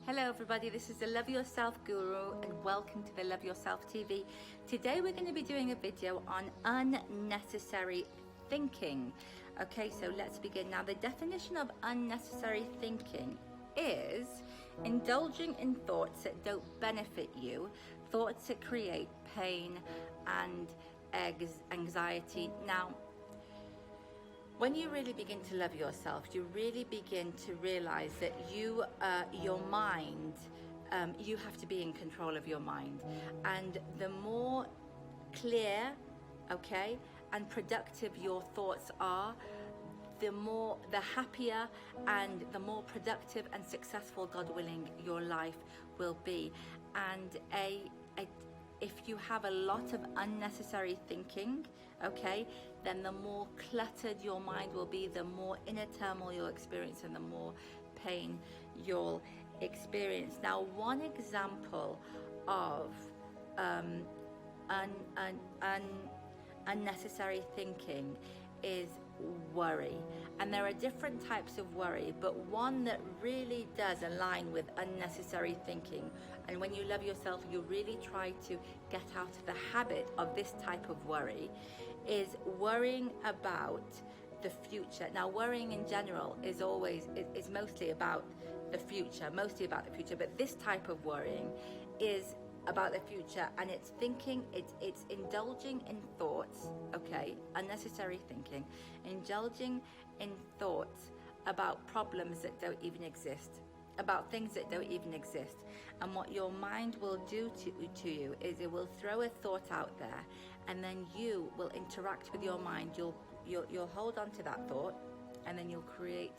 Hello everybody, this is the Love Yourself Guru and welcome to the Love Yourself TV. Today we're going to be doing a video on unnecessary thinking. Okay, so let's begin. Now the definition of unnecessary thinking is indulging in thoughts that don't benefit you, thoughts that create pain and anxiety. Now, when you really begin to love yourself, you really begin to realize that your mind, you have to be in control of your mind. And the more clear, okay, and productive your thoughts are, the happier and the more productive and successful, God willing, your life will be. And if you have a lot of unnecessary thinking, okay, then the more cluttered your mind will be, the more inner turmoil you'll experience and the more pain you'll experience. Now, one example of unnecessary thinking is worry. And there are different types of worry, but one that really does align with unnecessary thinking, and when you love yourself, you really try to get out of the habit of this type of worry, is worrying about the future. Now, worrying in general is mostly about the future, but this type of worrying is about the future, and it's thinking, it's indulging in thoughts, okay, unnecessary thinking, indulging in thoughts about problems that don't even exist, about things that don't even exist. And what your mind will do to you is it will throw a thought out there, and then you will interact with your mind. You'll hold on to that thought, and then you'll create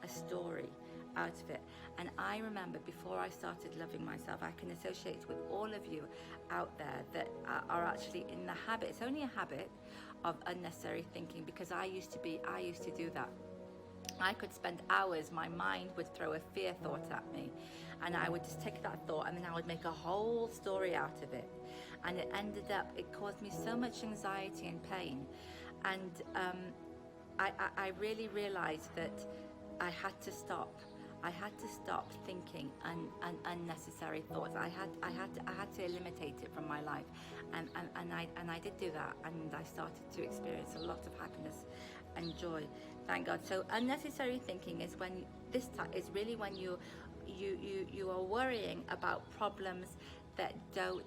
a story out of it. And I remember before I started loving myself, I can associate with all of you out there that are actually in the habit, it's only a habit, of unnecessary thinking, because I used to do that. I could spend hours, my mind would throw a fear thought at me, and I would just take that thought and then I would make a whole story out of it, and it caused me so much anxiety and pain. And I really realized that I had to stop thinking unnecessary thoughts. I had to eliminate it from my life, and I did do that, and I started to experience a lot of happiness and joy, thank God. So unnecessary thinking is when you are worrying about problems that don't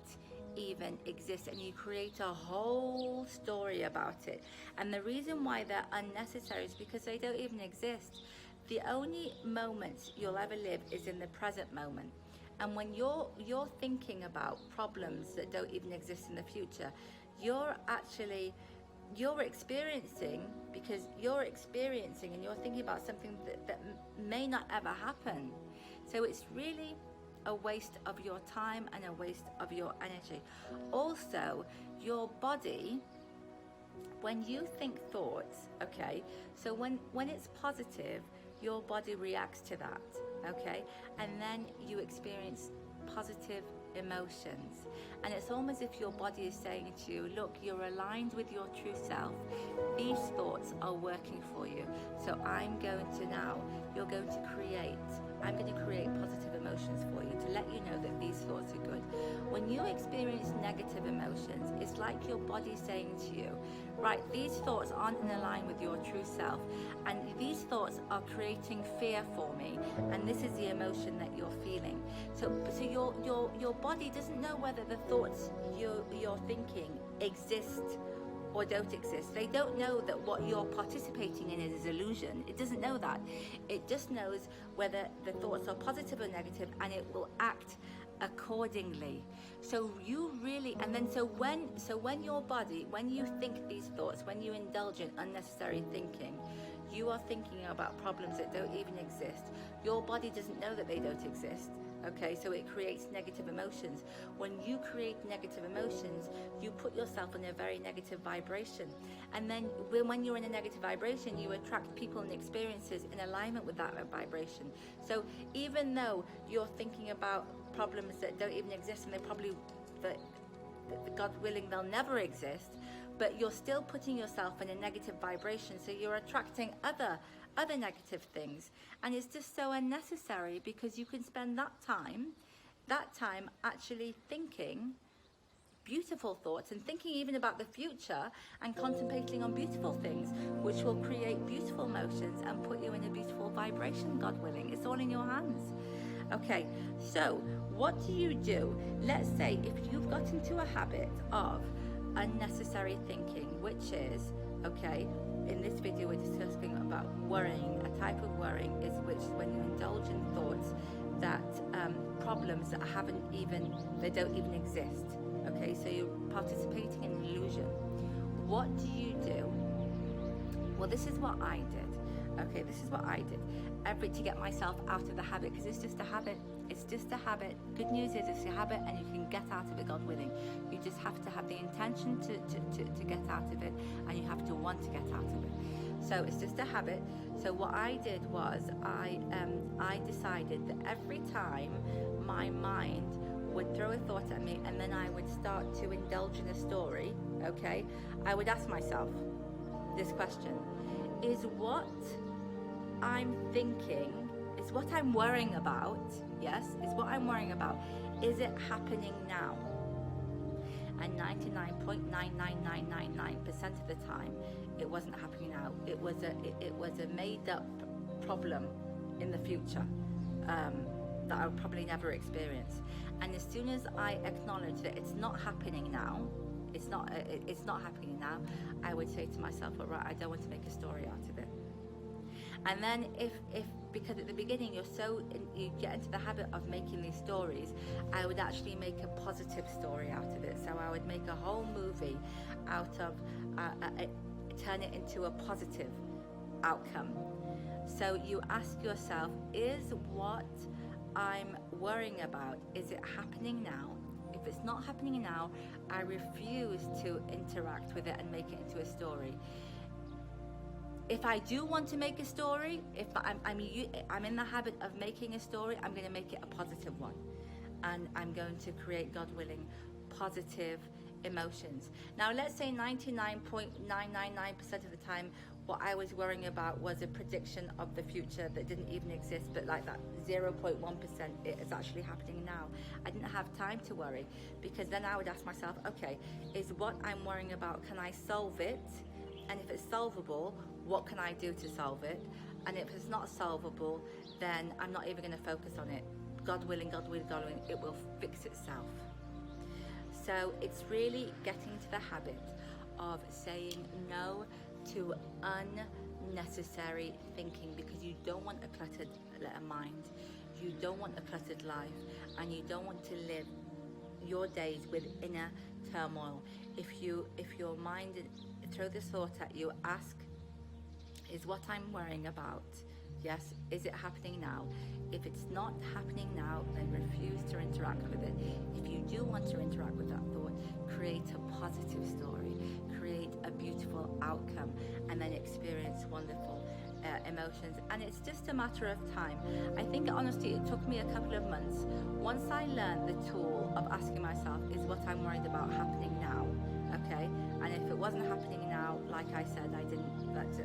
even exist, and you create a whole story about it. And the reason why they're unnecessary is because they don't even exist. The only moment you'll ever live is in the present moment. And when you're thinking about problems that don't even exist in the future, you're experiencing, because you're experiencing and you're thinking about something that may not ever happen. So it's really a waste of your time and a waste of your energy. Also, your body, when you think thoughts, okay, so when it's positive, your body reacts to that, okay, and then you experience positive emotions, and it's almost as if your body is saying to you, look, you're aligned with your true self, these thoughts are working for you, so I'm going to create positive emotions for you to let you know that these thoughts are good. When you experience negative emotions, it's like your body saying to you, right, these thoughts aren't in line with your true self, and these thoughts are creating fear for me, and this is the emotion that you're feeling. So your body doesn't know whether the thoughts you're thinking exist or don't exist. They don't know that what you're participating in is illusion. It doesn't know that. It just knows whether the thoughts are positive or negative, and it will act accordingly. So you really, and then so when your body, when you think these thoughts, when you indulge in unnecessary thinking, you are thinking about problems that don't even exist. Your body doesn't know that they don't exist. Okay, so it creates negative emotions. When you create negative emotions, you put yourself in a very negative vibration. And then when you're in a negative vibration, you attract people and experiences in alignment with that vibration. So even though you're thinking about problems that don't even exist, and they probably, God willing, they'll never exist, but you're still putting yourself in a negative vibration, so you're attracting other other negative things. And it's just so unnecessary, because you can spend that time actually thinking beautiful thoughts and thinking even about the future and contemplating on beautiful things, which will create beautiful emotions and put you in a beautiful vibration, God willing. It's all in your hands. Okay, so what do you do? Let's say if you've got into a habit of unnecessary thinking, which is, okay, in this video we're discussing about worrying. A type of worrying is which when you indulge in thoughts that problems that they don't even exist. Okay, so you're participating in an illusion. What do you do? Well, this is what I did. Okay, this is what I did. To get myself out of the habit, because it's just a habit. It's just a habit. Good news is it's a habit, and you can get out of it, God willing. You just have to have the intention to get out of it, and you have to want to get out of it. So it's just a habit. So what I did was I decided that every time my mind would throw a thought at me, and then I would start to indulge in a story, okay, I would ask myself this question: is what I'm thinking, is what I'm worrying about, yes, is what I'm worrying about, is it happening now? And 99.99999% of the time it wasn't happening now. It was a made up problem in the future that I would probably never experience. And as soon as I acknowledge that it's not happening now, it's not happening now, I would say to myself, all right, I don't want to make a story out of it. And then if because at the beginning you get into the habit of making these stories, I would actually make a positive story out of it. So I would make a whole movie out of turn it into a positive outcome. So you ask yourself, is what I'm worrying about, is it happening now? If it's not happening now, I refuse to interact with it and make it into a story. If I do want to make a story, if I'm in the habit of making a story, I'm going to make it a positive one, and I'm going to create, God willing, positive emotions. Now let's say 99.999% of the time what I was worrying about was a prediction of the future that didn't even exist, but like that 0.1% it is actually happening now. I didn't have time to worry, because then I would ask myself, okay, is what I'm worrying about, can I solve it? And if it's solvable, what can I do to solve it? And if it's not solvable, then I'm not even going to focus on it. God willing, God willing, God willing, it will fix itself. So it's really getting to the habit of saying no to unnecessary thinking, because you don't want a cluttered mind, you don't want a cluttered life, and you don't want to live your days with inner turmoil. If your mind throw this thought at you, ask, is what I'm worrying about, yes, is it happening now? If it's not happening now, then refuse to interact with it. If you do want to interact with that thought, create a positive story, create a beautiful outcome, and then experience wonderful emotions. And it's just a matter of time. I think honestly it took me a couple of months. Once I learned the tool of asking myself, is what I'm worried about happening now? Okay, and if it wasn't happening now, like I said,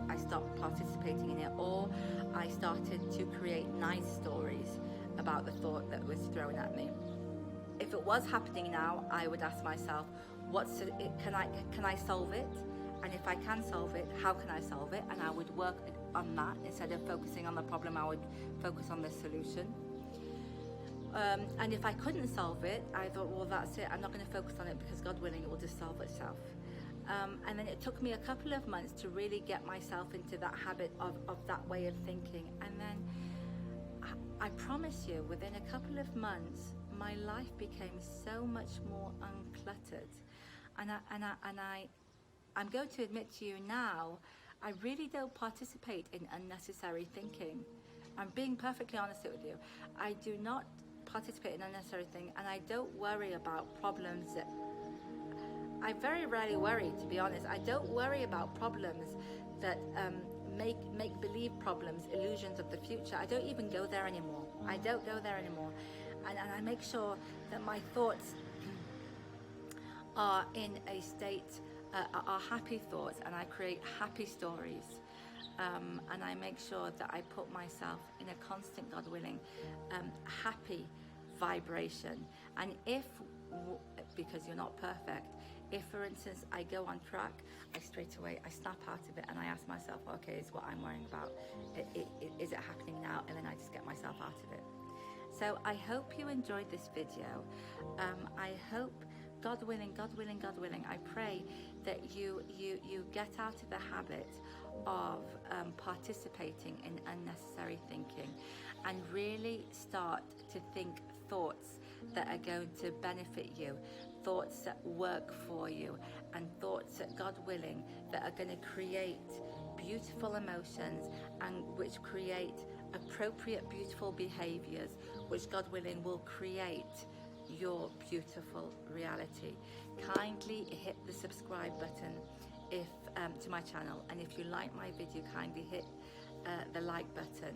I stopped participating in it, or I started to create nice stories about the thought that was thrown at me. If it was happening now, I would ask myself, can I solve it? And if I can solve it, how can I solve it? And I would work on that. Instead of focusing on the problem, I would focus on the solution. And if I couldn't solve it, I thought, well, that's it. I'm not going to focus on it, because God willing, it will just solve itself. And then it took me a couple of months to really get myself into that habit of that way of thinking. And then I promise you, within a couple of months, my life became so much more uncluttered. And I'm going to admit to you now, I really don't participate in unnecessary thinking. I'm being perfectly honest with you. I do not participate in unnecessary thing, and I don't worry about problems that I very rarely worry, to be honest. I don't worry about problems that make believe problems, illusions of the future. I don't even go there anymore. I don't go there anymore. And I make sure that my thoughts are in a state, are happy thoughts, and I create happy stories. and I make sure that I put myself in a constant, God willing, happy vibration. And if, because you're not perfect, if for instance I go on track, I straight away snap out of it and I ask myself, okay, is what I'm worrying about, is it happening now? And then I just get myself out of it. So I hope you enjoyed this video. I hope, God willing, I pray that you get out of the habit of participating in unnecessary thinking and really start to think thoughts that are going to benefit you, thoughts that work for you, and thoughts that, God willing, that are going to create beautiful emotions and which create appropriate beautiful behaviors, which, God willing, will create your beautiful reality. Kindly hit the subscribe button if to my channel, and if you like my video, kindly hit the like button,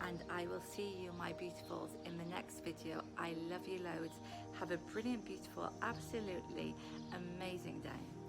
and I will see you, my beautifuls, in the next video. I love you loads. Have a brilliant, beautiful, absolutely amazing day.